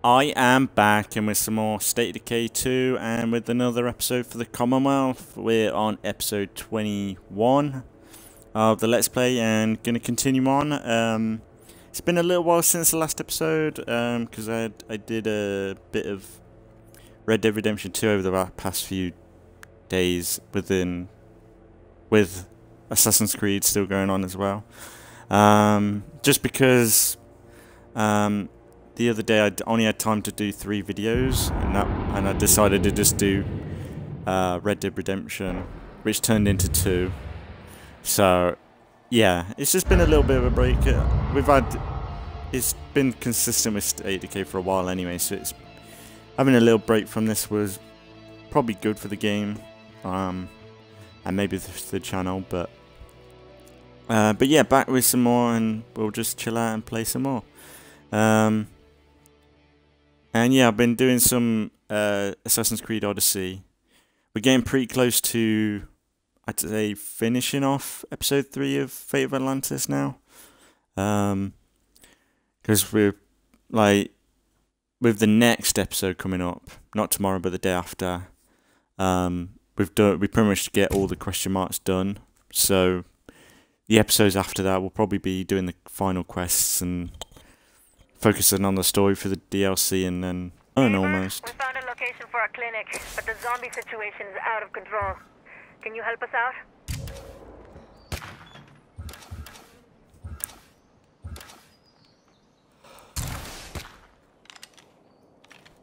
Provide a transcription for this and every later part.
I am back and with some more State of Decay 2 and with another episode for the Commonwealth. We're on episode 21 of the Let's Play and going to continue on. It's been a little while since the last episode because I did a bit of Red Dead Redemption 2 over the past few days with Assassin's Creed still going on as well. Just because the other day I only had time to do 3 videos, and I decided to just do Red Dead Redemption, which turned into 2. So yeah, it's just been a little bit of a break. It's been consistent with State of Decay for a while anyway, so it's having a little break from this was probably good for the game, and maybe the channel, but yeah, back with some more, and we'll just chill out and play some more. And yeah, I've been doing some Assassin's Creed Odyssey. We're getting pretty close to, I'd say, finishing off episode 3 of Fate of Atlantis now. Because we're, like, with the next episode coming up, not tomorrow but the day after, we pretty much get all the question marks done. So the episodes after that will probably be doing the final quests and focusing on the story for the DLC, and then almost. We found a location for a clinic, but the zombie situation is out of control. Can you help us out?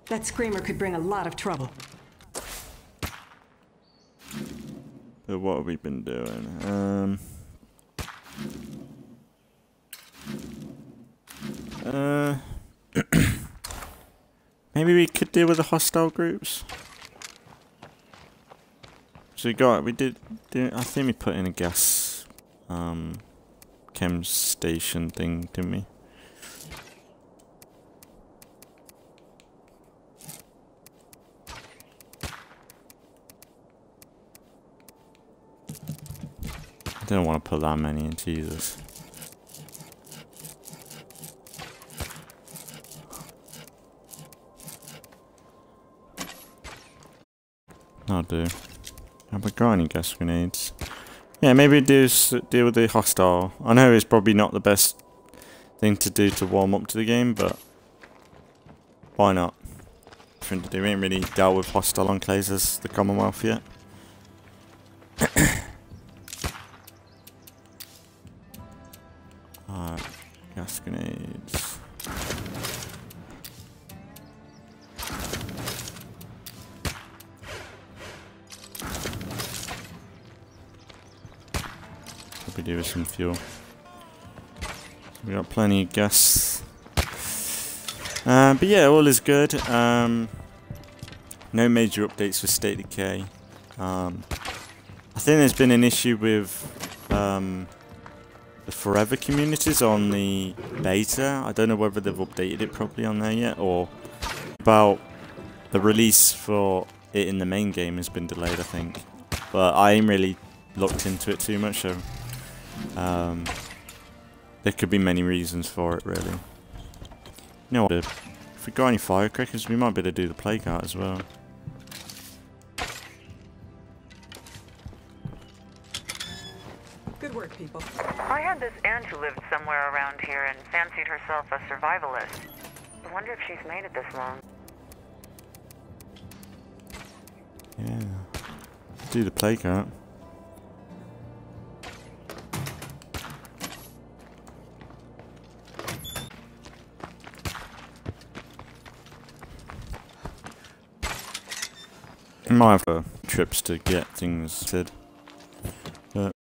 That screamer could bring a lot of trouble. So what have we been doing? Maybe we could deal with the hostile groups. So we did I think we put in a gas chem station thing, didn't we? I don't want to put that many in, Jesus. I'll do. Have we got any gas grenades? Yeah, maybe deal with the hostile. I know it's probably not the best thing to do to warm up to the game, but why not? Nothing to do. We ain't really dealt with hostile enclaves as the Commonwealth yet. Alright, gas grenades. We do with some fuel. We got plenty of gas. But yeah, all is good. No major updates for State of Decay. I think there's been an issue with the Forever communities on the beta. I don't know whether they've updated it properly on there yet, or about the release for it in the main game has been delayed, I think. But I ain't really looked into it too much, so there could be many reasons for it, really. You know what? If we got any firecrackers, we might be able to do the plague art as well. Good work, people. I had this aunt who lived somewhere around here and fancied herself a survivalist. I wonder if she's made it this long. Yeah. Do the plague art. Might have trips to get things said, but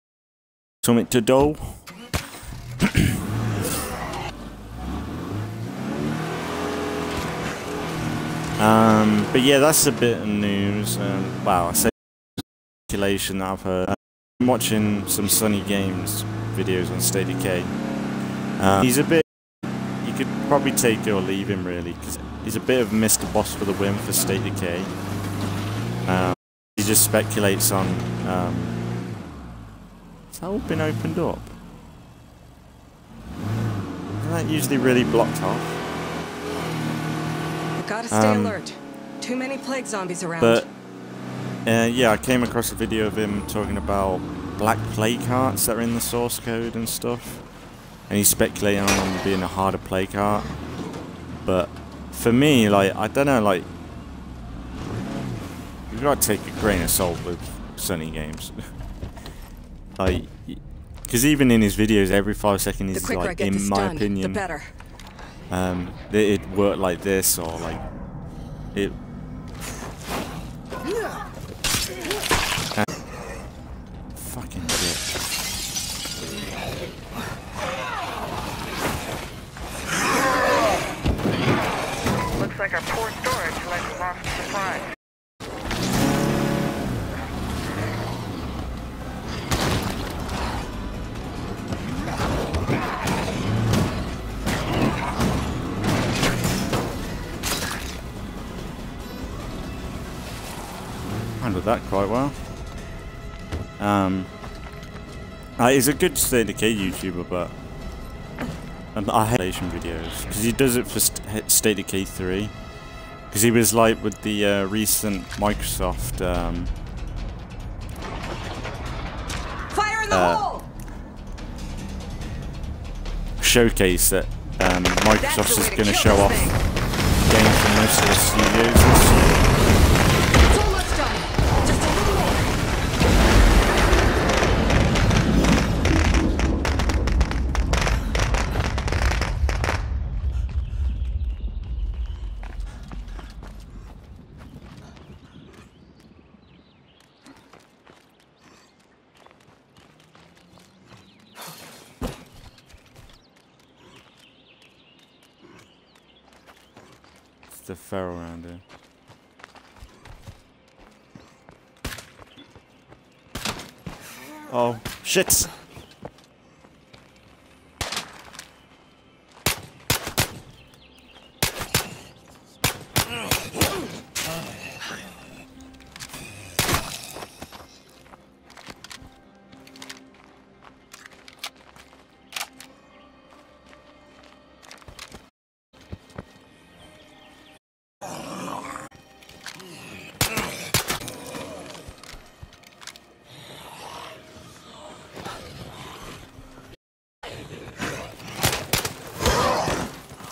something to do. But yeah, that's a bit of news. Wow, I say speculation that I've heard. I'm watching some Sunny Games videos on State of Decay. He's a bit. You could probably take it or leave him, really, because he's a bit of Mr. Boss for the win for State of Decay. He just speculates on. Has that all been opened up? Isn't that usually really blocked off? Gotta stay alert. Too many plague zombies around. But yeah, I came across a video of him talking about black plague hearts that are in the source code and stuff, and he's speculating on them being a harder plague heart. But for me, like, I don't know, like, you've got to take a grain of salt with Sunny Games. Like, because even in his videos, every 5 seconds he's like, in my opinion, the better. It'd work like this, or like it. Fucking bitch. Looks like our poor storage led to lost supplies. Handled that quite well. He's a good State of Decay YouTuber, but I hate videos because he does it for State of Decay 3. Because he was like with the recent Microsoft Fire in the hole! showcase that Microsoft is going to show off games from most of the studios. The feral around here. Oh shit!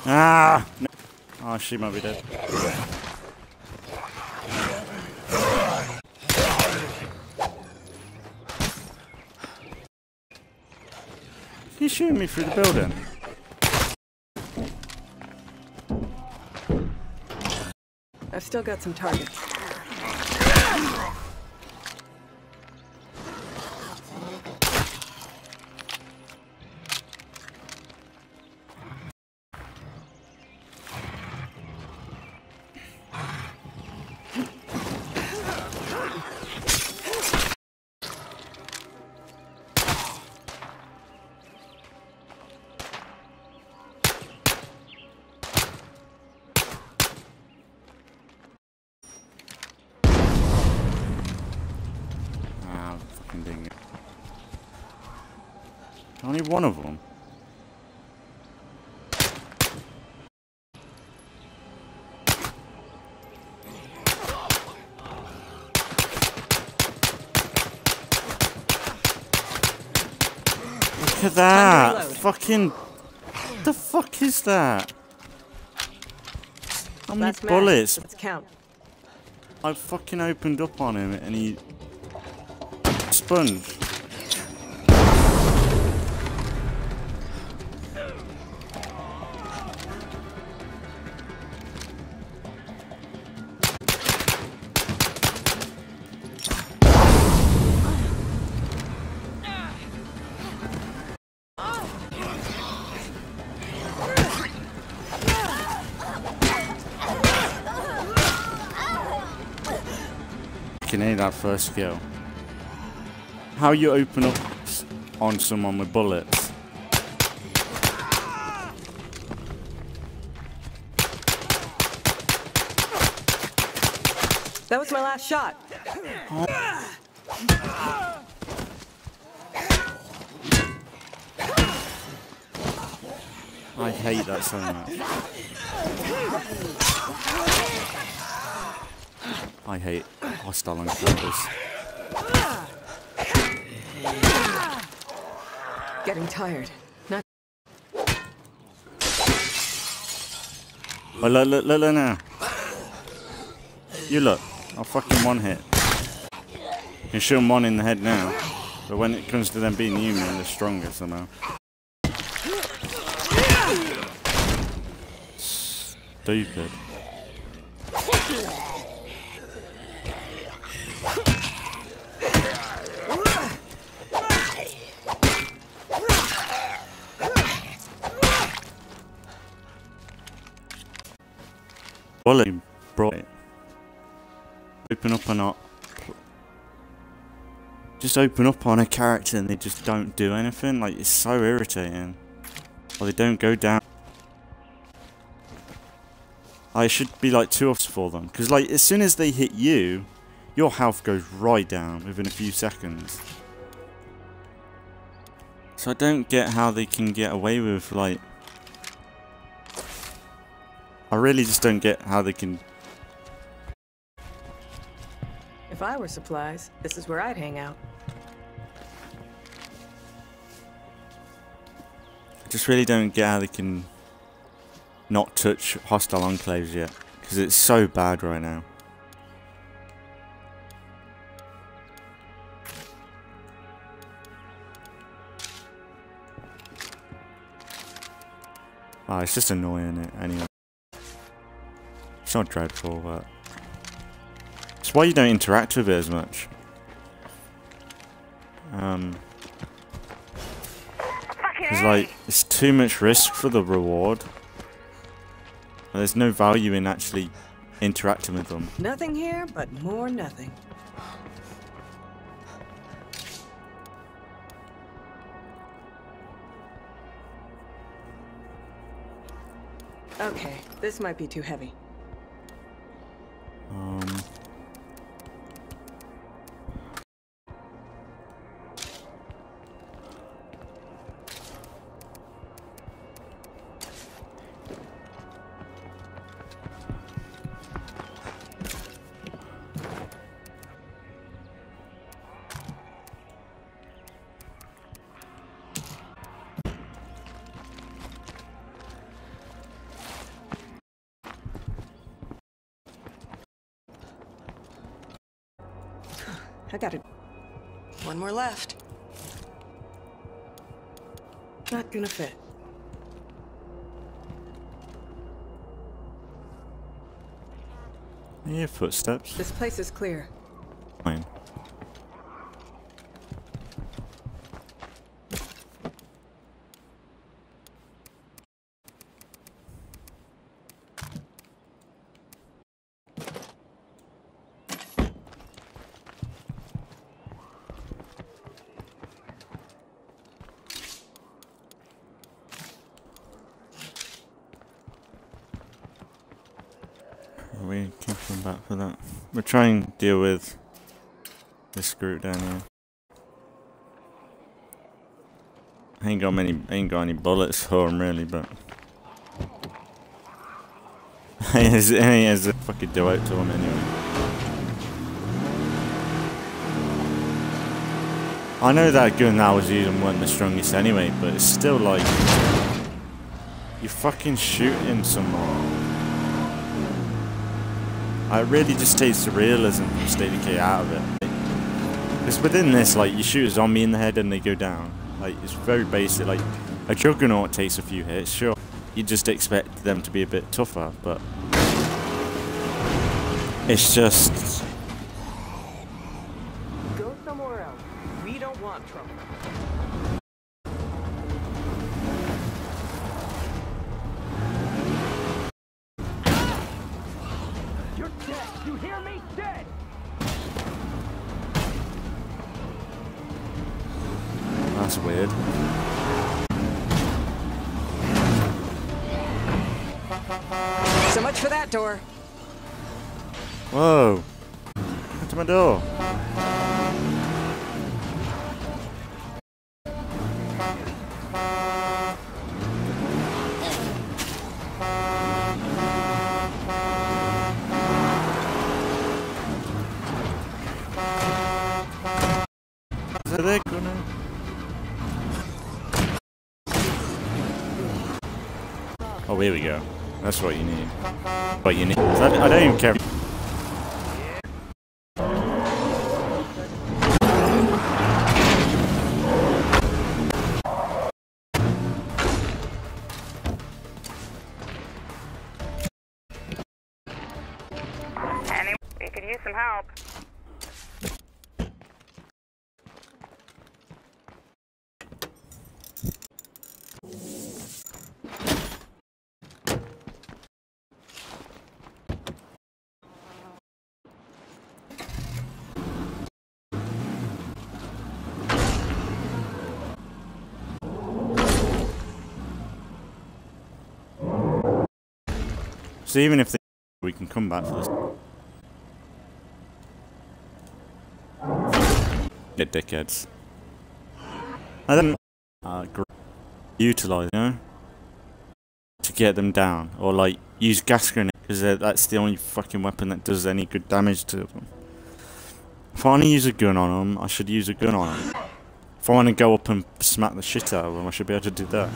Ah! No. Oh, she might be dead. He's shooting me through the building. I've still got some targets. Only one of them. Look at that! Fucking... What the fuck is that? How many bullets? Let's count. I fucking opened up on him and he... Sponge. Need that first skill. How you open up on someone with bullets? That was my last shot. Oh. I hate that so much. I hate hostile encounters. Getting tired. Not. Oh, look now. You look. I'll fucking one hit. You can shoot them one in the head now, but when it comes to them being human, they're stronger somehow. Stupid. Bullet brought it. Open up or not. Just open up on a character and they just don't do anything. Like, it's so irritating. Or they don't go down. I should be like 2-offs for them. Because like, as soon as they hit you, your health goes right down within a few seconds. So I don't get how they can get away with like... I really just don't get how they can... If I were supplies, this is where I'd hang out. I just really don't get how they can not touch hostile enclaves yet. Because it's so bad right now. Oh, it's just annoying it anyway. It's not dreadful, but... It's why you don't interact with it as much. Because like, it's too much risk for the reward. And there's no value in actually interacting with them. Nothing here but more nothing. Okay, this might be too heavy. I got it. One more left. Not gonna fit. I hear footsteps. This place is clear. Fine. We can come back for that. We're trying to deal with this group down here. I ain't got any bullets for him really, but he has a fucking do out to him anyway. I know that gun that I was using wasn't the strongest anyway, but it's still like you're fucking shooting someone. It really just takes the realism from State of Decay out of it. Because within this, like, you shoot a zombie in the head and they go down. Like, it's very basic. Like, a juggernaut takes a few hits, sure. You just expect them to be a bit tougher, but it's just... Go somewhere else. We don't want trouble. You hear me? Dead! That's weird. So much for that door. Whoa! Come to my door. that they're gonna... Oh, here we go. That's what you need. What you need. I don't even care. We could use some help. So even if we can come back for this. Get dickheads. I don't utilize, you know, to get them down, or like use gas grenades, because that's the only fucking weapon that does any good damage to them. If I want to use a gun on them, I should use a gun on them. If I want to go up and smack the shit out of them, I should be able to do that.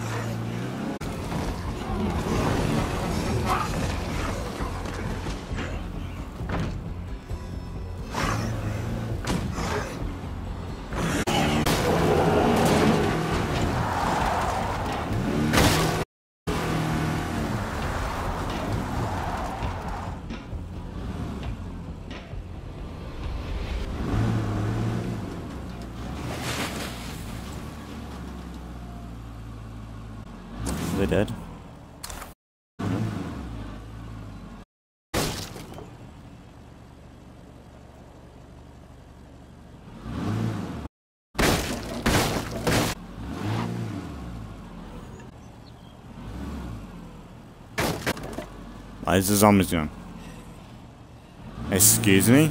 They're dead. Why is the zombies doing? Excuse me?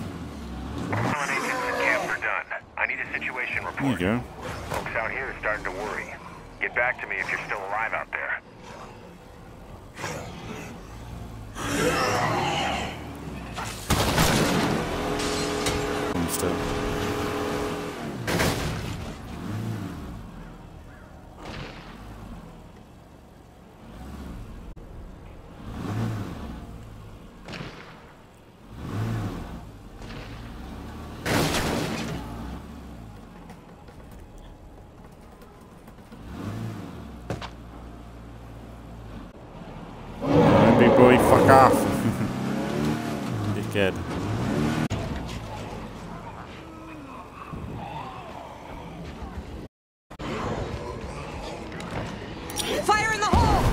I need a situation report. There you go. Folks out here are starting to worry. Get back to me if you're still alive out there. I'm still. Big boy, fuck off. Dickhead. Fire in the hole!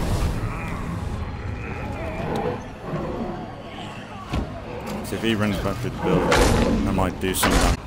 So if he runs back to the building, I might do something.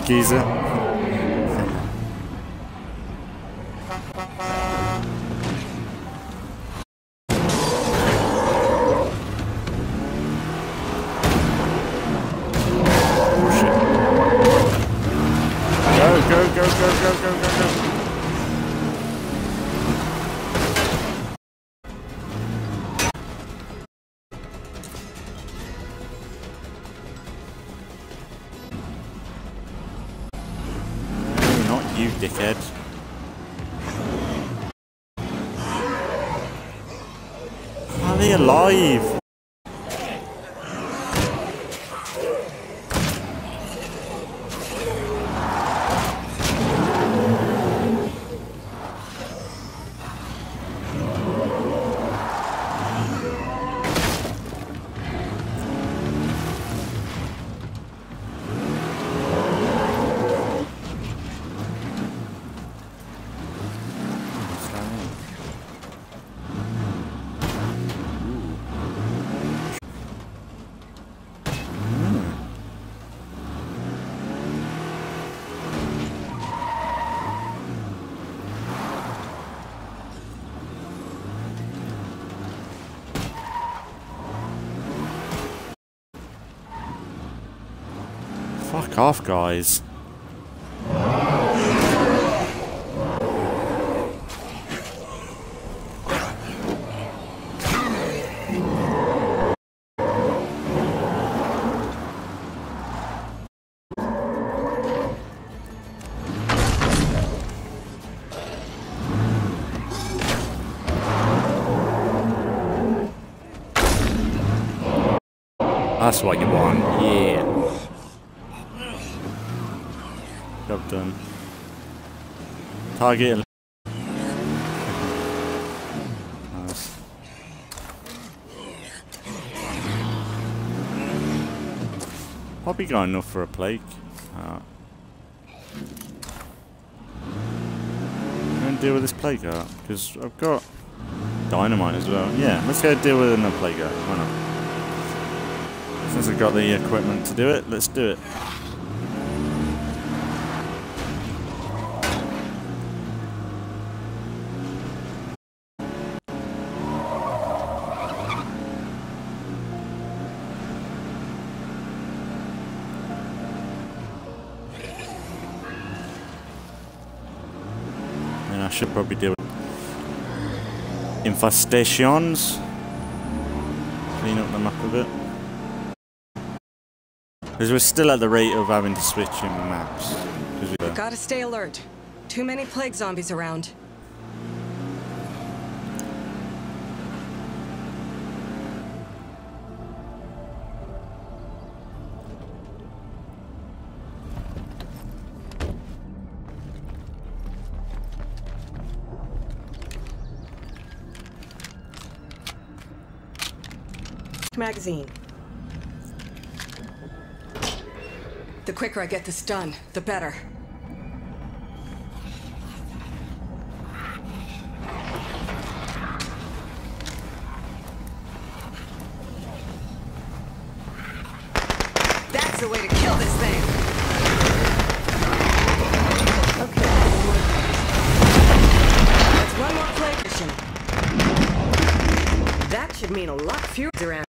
Geezer. Go. You dickhead. Are they alive? Fuck off, guys. That's what you want, yeah. Job done. Target. Nice. Probably got enough for a plague. I'm gonna deal with this plague art because I've got dynamite as well. Yeah, let's go deal with another plague art. Why not? Since I've got the equipment to do it, let's do it. And I should probably deal with infestations. Clean up the map a bit. Because we're still at the rate of having to switch in maps. Gotta stay alert. Too many plague zombies around. Magazine. The quicker I get this done, the better. That's the way to kill this thing! Okay. That's one more plague mission. That should mean a lot fewer around.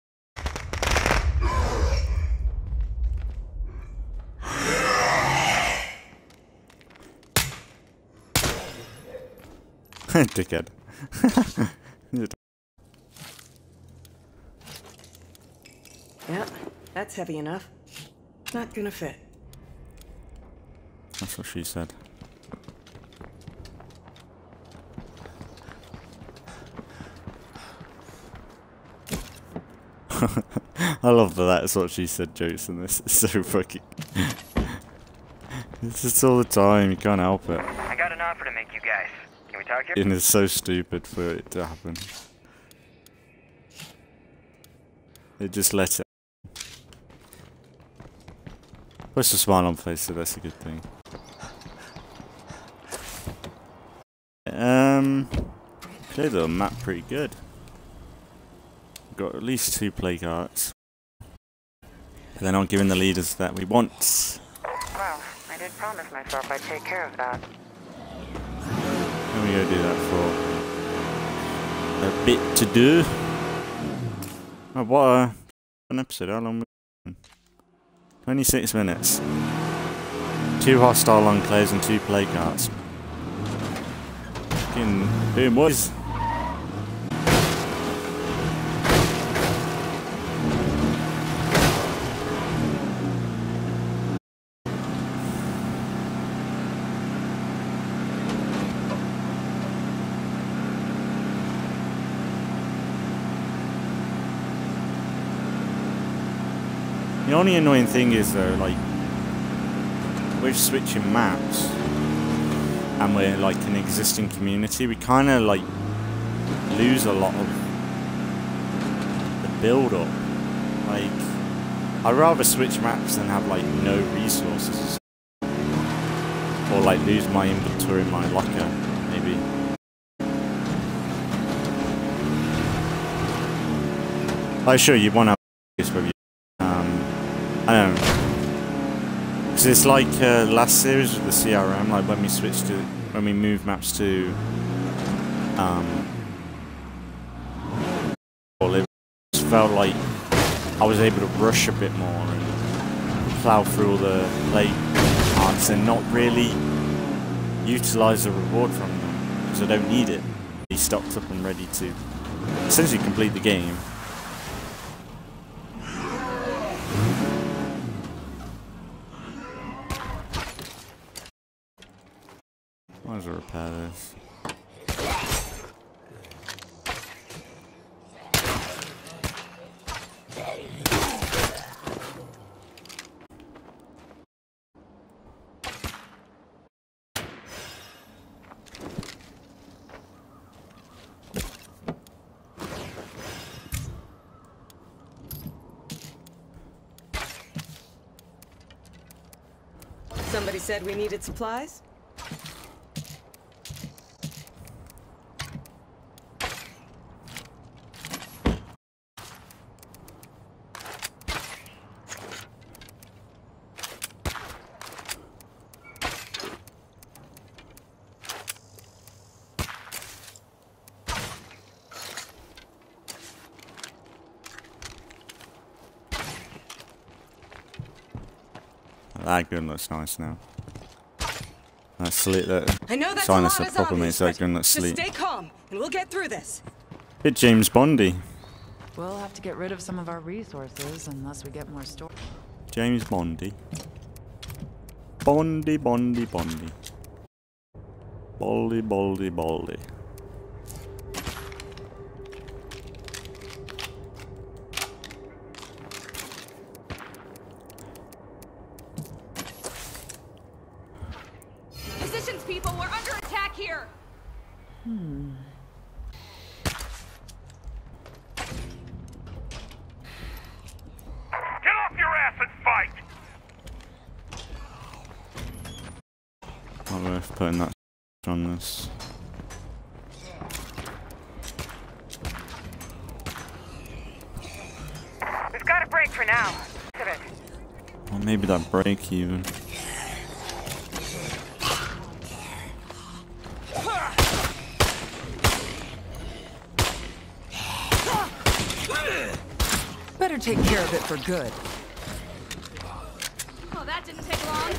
Dickhead. Yeah, that's heavy enough. Not gonna fit. That's what she said. I love that's what she said jokes in this. It's so fucking... It's just all the time, you can't help it. I got an offer to make you guys. Can we talk here? And it's so stupid for it to happen. It just lets it. Puts a smile on face, so that's a good thing. Cleared the map pretty good. Got at least 2 plague arts. But they're not giving the leaders that we want. Well, I did promise myself I'd take care of that. Let me go do that for a bit to do. Oh, what an episode, how long? 26 minutes. 2 hostile enclaves and 2 plague arts. Fucking boom, boys. The only annoying thing is though, like, we're switching maps and we're like an existing community, we kind of like lose a lot of the build up. Like, I'd rather switch maps than have like no resources. Or like lose my inventory in my locker, maybe. I'm sure you want to have this with you. I don't know. Because it's like last series with the CRM, like when we switched to, when we moved maps to, it just felt like I was able to rush a bit more and plow through all the play parts and not really utilize the reward from them because I don't need it. Be stocked up and ready to essentially complete the game. Might as well repair this. Somebody said we needed supplies? That gun looks nice now. That slit, that I know that's sinus a a lot problem of is that gun looks just sleek. stay calm, and we'll get through this. Bit James Bondy. We'll have to get rid of some of our resources unless we get more storage. James Bondy. Bondy, Bondy, Bondy. Baldy, Baldy, Baldy. Positions, people! We're under attack here! Get off your ass and fight! Not worth putting that on this. We've got a break for now. Civic. Or maybe that break even. Better take care of it for good. Oh, that didn't take long.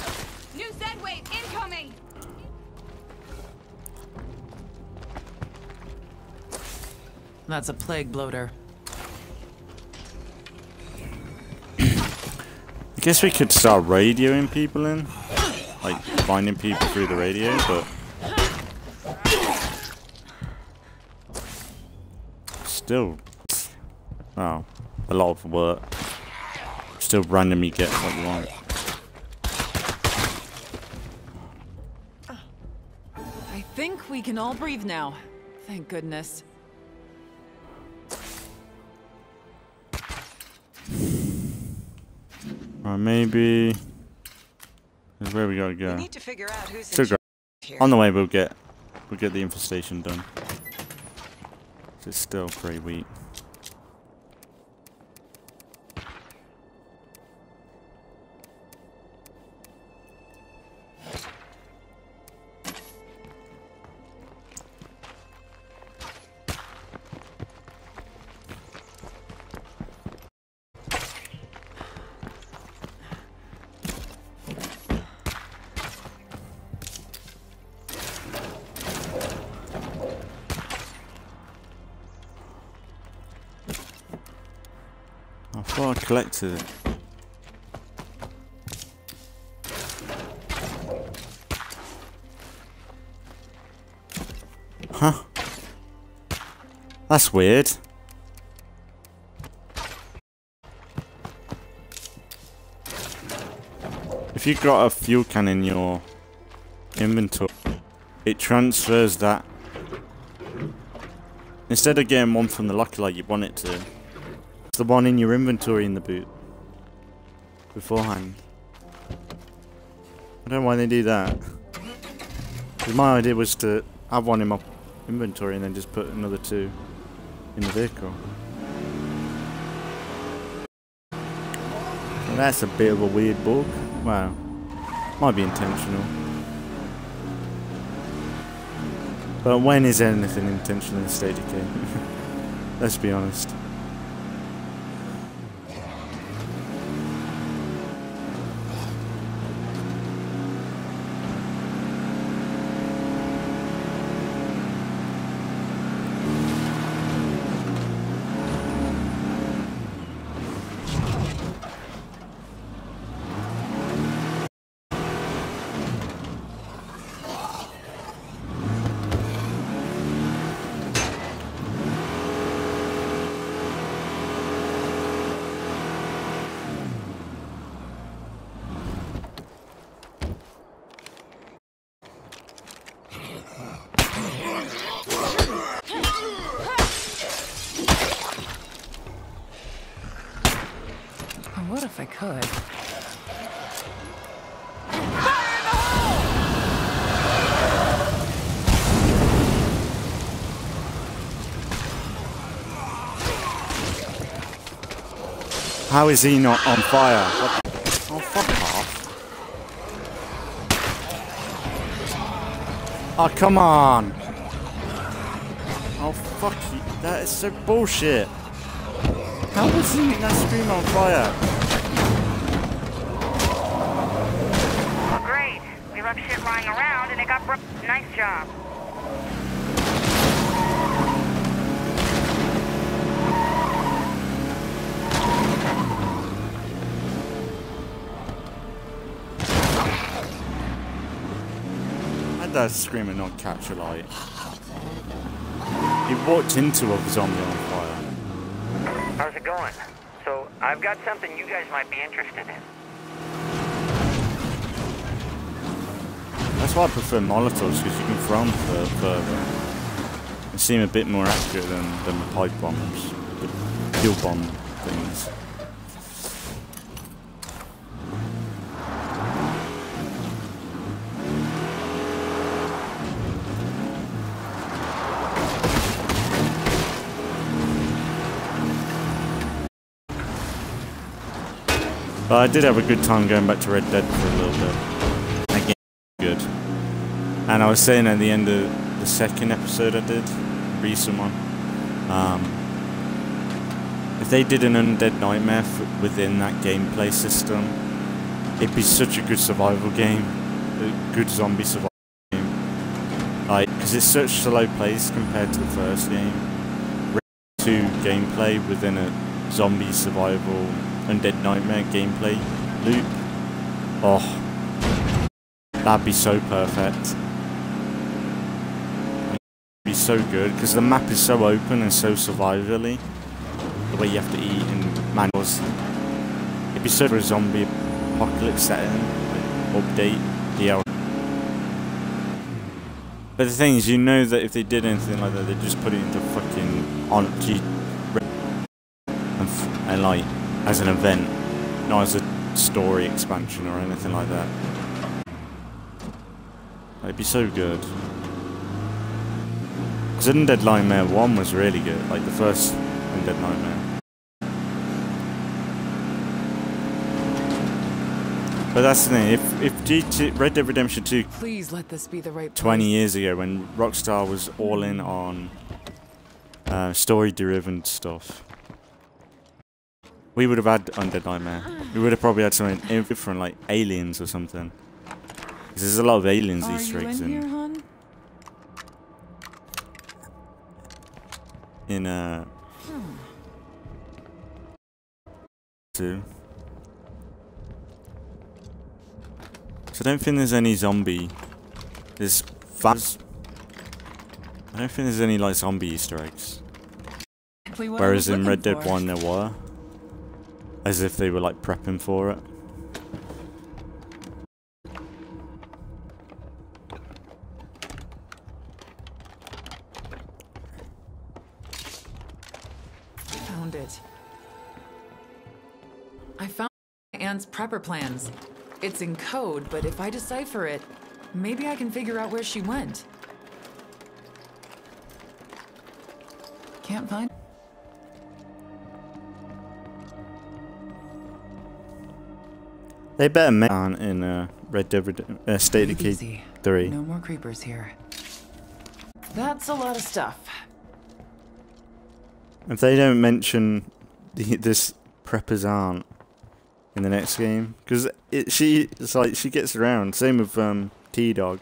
New Z wave incoming! That's a plague bloater. I guess we could start radioing people in. Like, finding people through the radio, but... Still... Oh, a lot of work. Still randomly get what you want. I think we can all breathe now. Thank goodness. Or maybe... This is where we gotta go. We need to figure out who's Still in go. charge here. On the way we'll get the infestation done. It's still pretty weak. I thought I collected it. Huh? That's weird. If you've got a fuel can in your inventory, it transfers that. Instead of getting one from the locker like you want it to, it's the one in your inventory in the boot beforehand. I don't know why they do that. 'Cause my idea was to have one in my inventory and then just put another two in the vehicle. Well, that's a bit of a weird bug. Wow. Might be intentional. But when is anything intentional in State of Decay? Let's be honest. if I could. How is he not on fire? What? Oh, fuck off. Oh, come on. Oh, fuck you. That is so bullshit. How was he that scream on fire? Oh, great. We left shit lying around and it got broke. Nice job. That scream and not catch a light. He walked into a zombie on fire. How's it going? So, I've got something you guys might be interested in. That's why I prefer Molotovs, because you can throw them further. They seem a bit more accurate than the pipe bombs, the fuel bomb things. But I did have a good time going back to Red Dead for a little bit. Again, good. And I was saying at the end of the second episode I did, recent one, if they did an Undead Nightmare within that gameplay system, it'd be such a good survival game, a good zombie survival game. Like, because it's such slow pace compared to the first game. Red Dead 2 gameplay within a zombie survival Undead Nightmare gameplay loop. Oh, that'd be so perfect. It'd be so good because the map is so open and so survivally. The way you have to eat and manuals. It'd be so for a zombie apocalypse setting. Like, update DL. But the thing is, you know that if they did anything like that, they'd just put it into fucking on G and like. As an event, not as a story expansion or anything like that. It'd be so good. Because Undead Nightmare 1 was really good, like the first Undead Nightmare. But that's the thing, if Red Dead Redemption 2, Please let this be the right 20 place. years ago, when Rockstar was all in on story-driven stuff, we would have had Undead Nightmare. We would have probably had something different, like aliens or something. Because there's a lot of aliens Easter eggs in here, hon? in 2. So I don't think there's any zombie. There's fuzz. I don't think there's any like zombie Easter eggs. Whereas in Red Dead 1 there were. As if they were like prepping for it. Found it. I found Anne's prepper plans. It's in code, but if I decipher it, maybe I can figure out where she went. Can't find. They better make it in Red Dead State of Decay 3. No more creepers here. That's a lot of stuff. If they don't mention this prepper's aunt in the next game, because it's like she gets around. Same with T-Dog.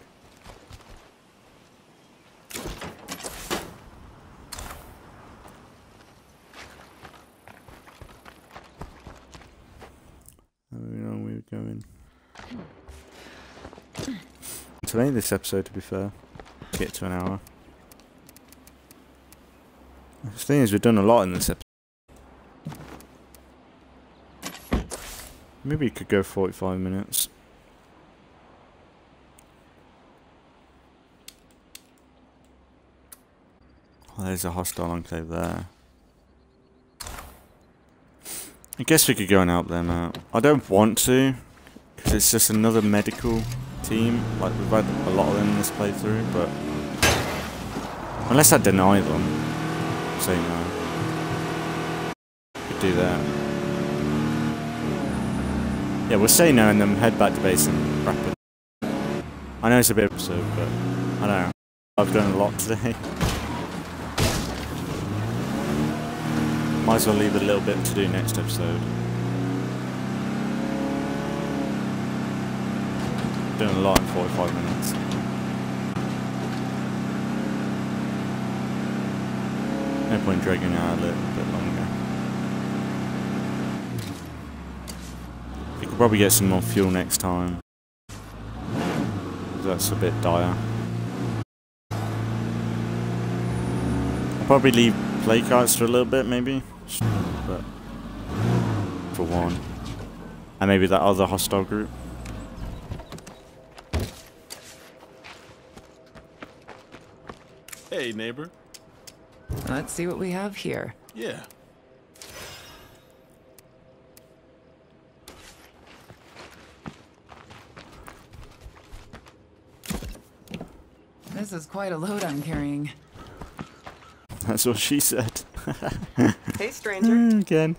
We're going to end this episode, to be fair. Get to an hour. The thing is, we've done a lot in this episode. Maybe we could go 45 minutes. Oh, there's a hostile enclave there. I guess we could go and help them out. I don't want to, because it's just another medical team. Like, we've had a lot of them in this playthrough, but... Unless I deny them. Say no. Could do that. Yeah, we'll say no and then head back to base and wrap it. I know it's a bit of an episode, but... I don't know. I've done a lot today. Might as well leave a little bit to do next episode. Doing a lot in 45 minutes. No point dragging it out a little bit longer. We could probably get some more fuel next time. That's a bit dire. I'll probably leave play cards for a little bit, maybe. But for one. And maybe that other hostile group. Hey, neighbor. Let's see what we have here. Yeah. This is quite a load I'm carrying. That's what she said. Hey, stranger. Again.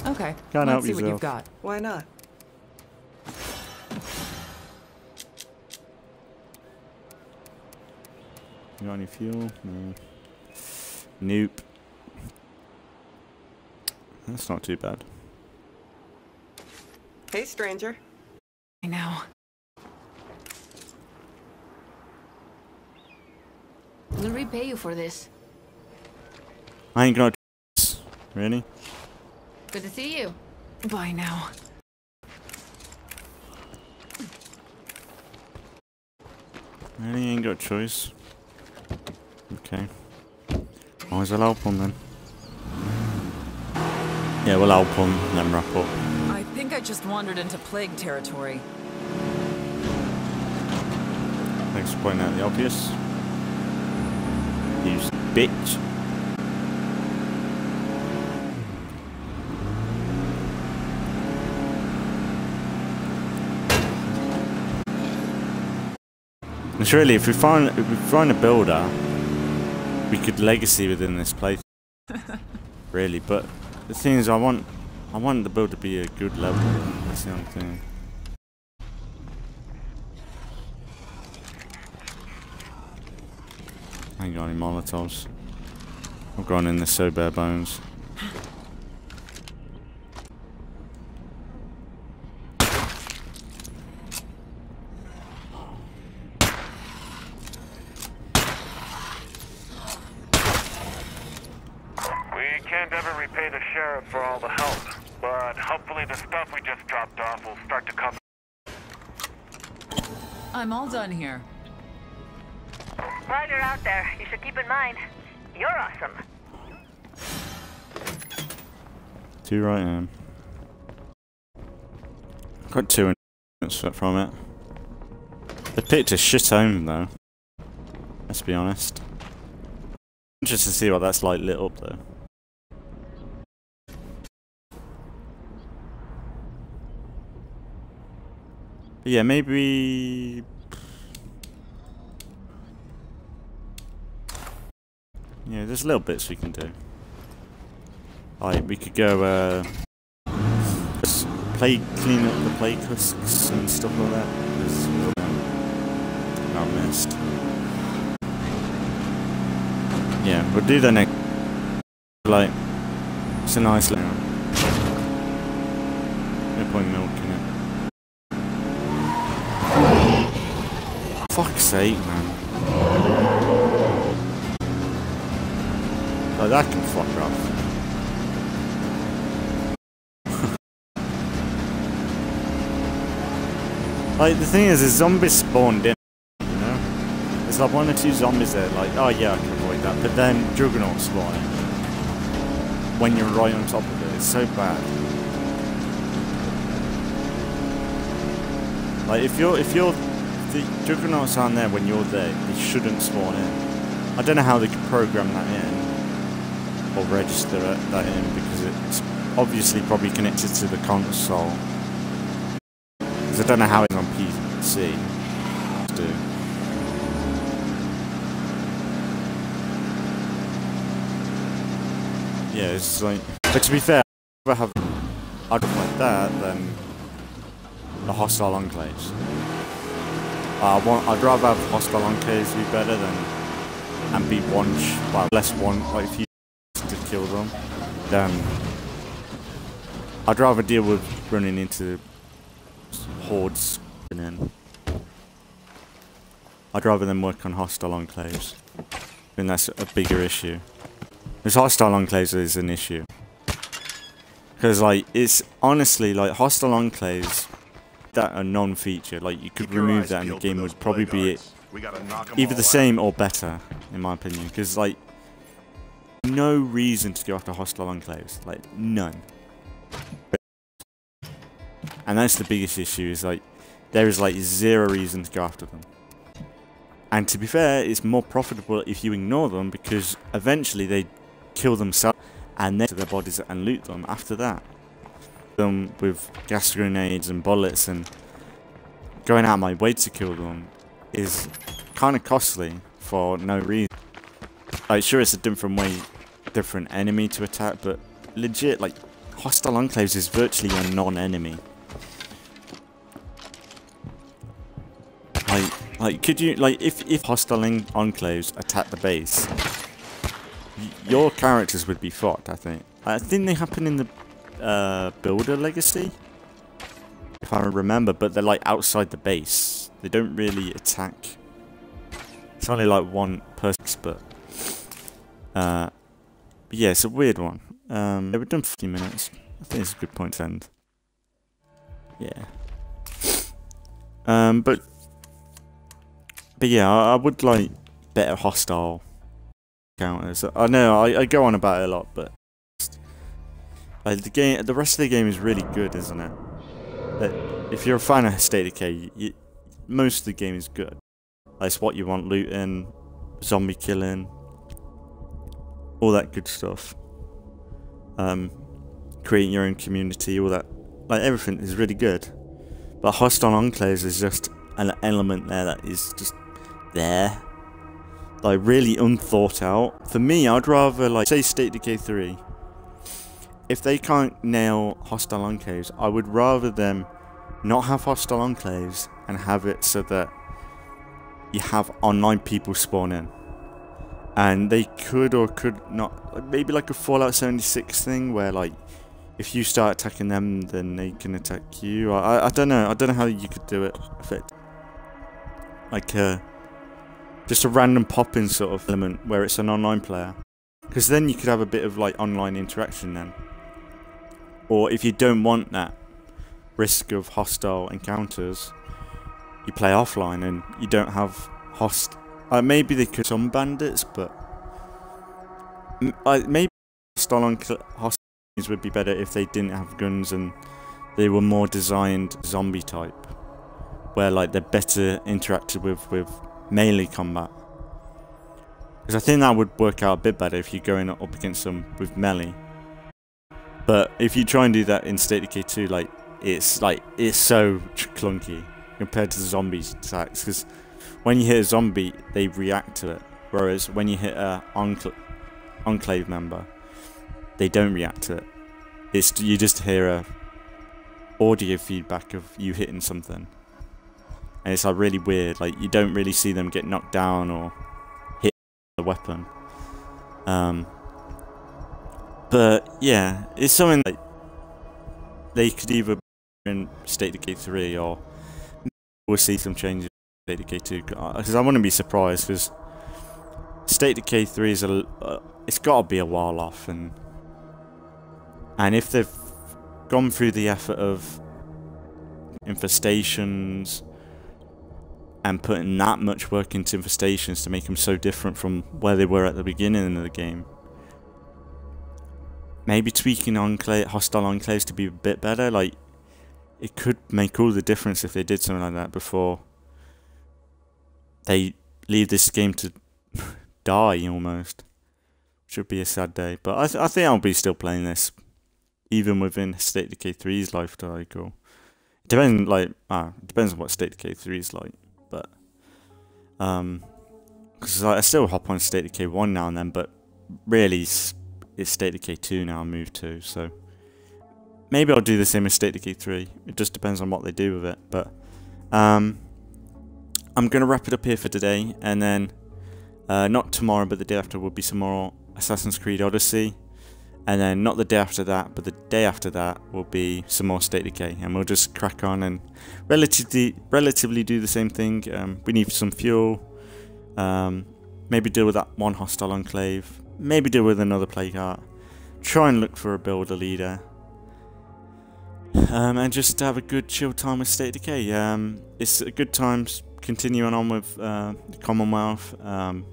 Okay, Can't help let's see what yourself. you've got. Why not? You got any fuel? No. Nope. That's not too bad. Hey, stranger. I know. We'll repay you for this. I ain't got really? Good to see you. Bye now. Really ain't got a choice. Okay. Might as well help them then. Yeah, we'll help them and then wrap up. I think I just wandered into plague territory. Thanks for pointing out the obvious. You bitch. And surely, if we find a builder, we could legacy within this place. Really, but the thing is, I want the build to be a good level. That's the only thing. I ain't got any Molotovs. I've gone in the so bare bones. We can't ever repay the sheriff for all the help, but hopefully the stuff we just dropped off will start to come. I'm all done here. While you're out there, you should keep in mind, you're awesome. Two right hand. Got 2 from it. They picked a shit home though. Let's be honest. Interested to see what that's like lit up though. But yeah, maybe. Yeah, there's little bits we can do. Like, we could go, just clean up the plate husks and stuff like that. I missed. Yeah, we'll do that next. Like, it's a nice layout. No point milking it. Fuck's sake, man. Oh, that can fuck off. Like, the thing is zombies spawned in, you know? There's like 1 or 2 zombies there, like, oh yeah, I can avoid that. But then Juggernauts spawn in. When you're right on top of it, it's so bad. Like, if the Juggernauts aren't there when you're there, they shouldn't spawn in. I don't know how they could program that in. Or register that in, because it's obviously probably connected to the console. Because I don't know how it's on PC. Do. Yeah, it's like... But to be fair, I'd rather have like that than the hostile enclaves. I'd rather have hostile enclaves be better than and be less like if you to kill them, then I'd rather deal with running into hordes and then I'd rather than work on hostile enclaves. I think that's a bigger issue. Because hostile enclaves is an issue. Because like it's honestly like hostile enclaves that are non-feature. Like you could remove that and the game would probably be either the same or better, in my opinion. Because like no reason to go after hostile enclaves, like none. And that's the biggest issue. Is like there is like zero reason to go after them. And to be fair, it's more profitable if you ignore them because eventually they kill themselves and then to their bodies and loot them after that. Them with gas grenades and bullets and going out of my way to kill them is kind of costly for no reason. Like sure it's a different enemy to attack, but legit like hostile enclaves is virtually a non-enemy. Like could you like if hostile enclaves attack the base, your characters would be fucked. I think they happen in the Builder Legacy, if I remember, but they're like outside the base. They don't really attack. It's only like one person, but yeah, it's a weird one. Yeah, we've done 50 minutes. I think it's a good point to end. Yeah. But yeah, I would like better hostile counters. I know I go on about it a lot, but like the rest of the game is really good, isn't it? Like, if you're a fan of State of Decay, most of the game is good. Like, it's what you want: looting, zombie killing, all that good stuff. Creating your own community, all that. Like everything is really good. But hostile enclaves is just an element there that is just there. Like really unthought out. For me, I'd rather like say State of Decay 3. If they can't nail hostile enclaves, I would rather them not have hostile enclaves and have it so that you have online people spawn in. And they could or could not, like maybe like a Fallout 76 thing where like if you start attacking them then they can attack you. I don't know. I don't know how you could do it. Like just a random pop-in sort of element where it's an online player. Because then you could have a bit of like online interaction then. Or if you don't want that risk of hostile encounters, you play offline and you don't have maybe they could some bandits, but maybe hostiles would be better if they didn't have guns and they were more designed zombie type, where like they're better interacted with melee combat. Because I think that would work out a bit better if you're going up against them with melee. But if you try and do that in State of Decay 2, like it's so clunky compared to the zombie attacks. Because when you hit a zombie, they react to it, whereas when you hit a enclave member, they don't react to it. You just hear a audio feedback of you hitting something, and it's like really weird. Like you don't really see them get knocked down or hit the weapon. But yeah, it's something like they could either in State of Decay 3 or we'll see some changes in State of Decay 2. Because I wouldn't be surprised, because State of Decay 3 is it's got to be a while off, and if they've gone through the effort of infestations and putting that much work into infestations to make them so different from where they were at the beginning of the game, maybe tweaking hostile enclaves to be a bit better. Like, it could make all the difference if they did something like that before they leave this game to die almost, which would be a sad day. But I think I'll be still playing this even within State of Decay 3's life cycle. It depends, like, it depends on what State of Decay 3 is like, but, because I still hop on State of Decay 1 now and then, but really it's State of Decay 2 now I moved to, so maybe I'll do the same as State of Decay 3. It just depends on what they do with it, but, I'm going to wrap it up here for today, and then, not tomorrow, but the day after will be some more Assassin's Creed Odyssey. And then not the day after that, but the day after that will be some more State of Decay, and we'll just crack on and relatively do the same thing. We need some fuel, maybe deal with that one hostile enclave, maybe deal with another plague heart, try and look for a builder leader, and just have a good chill time with State of Decay. It's a good time continuing on with the Commonwealth, and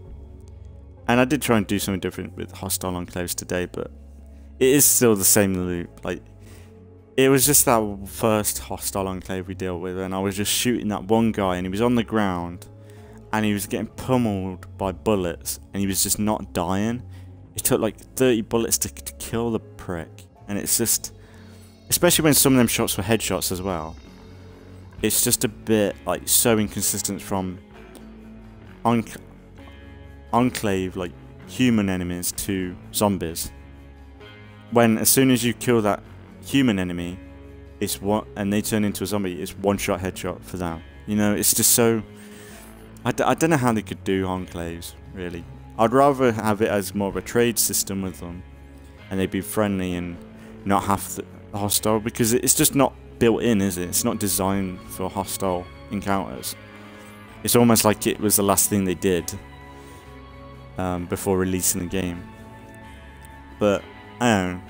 I did try and do something different with hostile enclaves today, but it is still the same loop. Like, it was just that first hostile enclave we dealt with, and I was just shooting that one guy, and he was on the ground, and he was getting pummeled by bullets, and he was just not dying. It took like 30 bullets to kill the prick, and it's just, especially when some of them shots were headshots as well, it's just a bit like so inconsistent from enclave, like human enemies, to zombies. When as soon as you kill that human enemy, it's one, and they turn into a zombie, it's one shot headshot for them. You know, it's just so. I don't know how they could do enclaves, really. I'd rather have it as more of a trade system with them, and they'd be friendly and not have the hostile, because it's just not built in, is it? It's not designed for hostile encounters. It's almost like it was the last thing they did before releasing the game. But I don't know.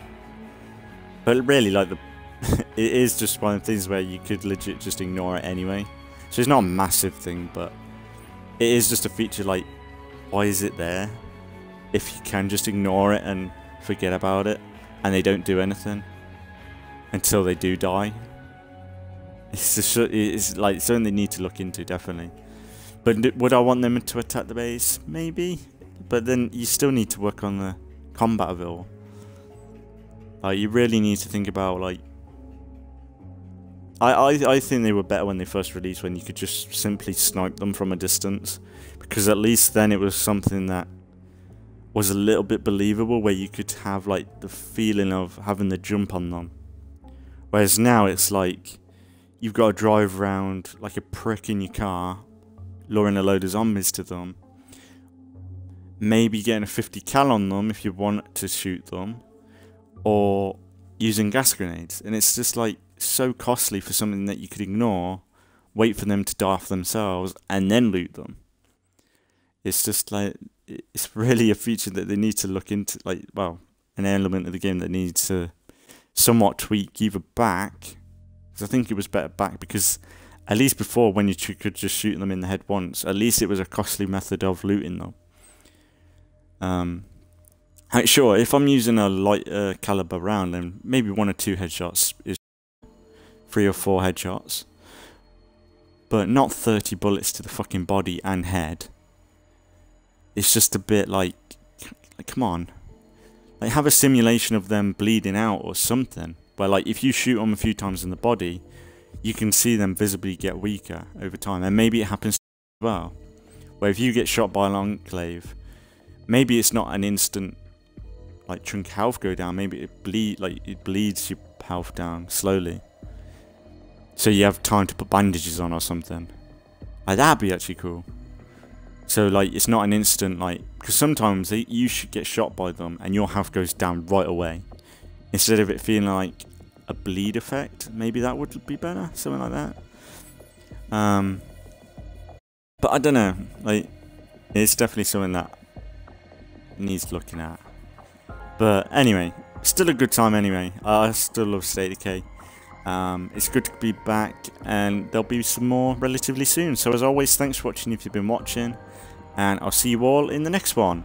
But really, like, it is just one of the things where you could legit just ignore it anyway. So it's not a massive thing, but it is just a feature. Like, why is it there if you can just ignore it and forget about it, and they don't do anything until they do die? It's like something they need to look into, definitely. But would I want them to attack the base? Maybe. But then you still need to work on the combat of it all. Like, you really need to think about, like, I think they were better when they first released, when you could just simply snipe them from a distance, because at least then it was something that was a little bit believable, where you could have, like, the feeling of having the jump on them. Whereas now it's like you've got to drive around like a prick in your car, luring a load of zombies to them, maybe getting a 50 cal on them if you want to shoot them, or using gas grenades. And it's just like so costly for something that you could ignore, wait for them to die off themselves, and then loot them. It's just like, it's really a feature that they need to look into, like, well, an element of the game that needs to somewhat tweak either back, because I think it was better back, because at least before, when you could just shoot them in the head once, at least it was a costly method of looting them. Sure, if I'm using a light caliber round, then maybe 1 or 2 headshots is 3 or 4 headshots, but not 30 bullets to the fucking body and head. It's just a bit like come on, like, have a simulation of them bleeding out or something, where, like, if you shoot them a few times in the body, you can see them visibly get weaker over time. And maybe it happens as well, where if you get shot by an enclave, maybe it's not an instant, like, chunk health go down. Maybe it bleeds your health down slowly, so you have time to put bandages on or something. Like, that'd be actually cool. So, like, it's not an instant, like, because sometimes you should get shot by them and your health goes down right away, instead of it feeling like a bleed effect. Maybe that would be better, something like that. But I don't know, like, it's definitely something that needs looking at. But anyway, still a good time anyway. I still love State of Decay. It's good to be back, and there'll be some more relatively soon. So as always, thanks for watching if you've been watching, and I'll see you all in the next one.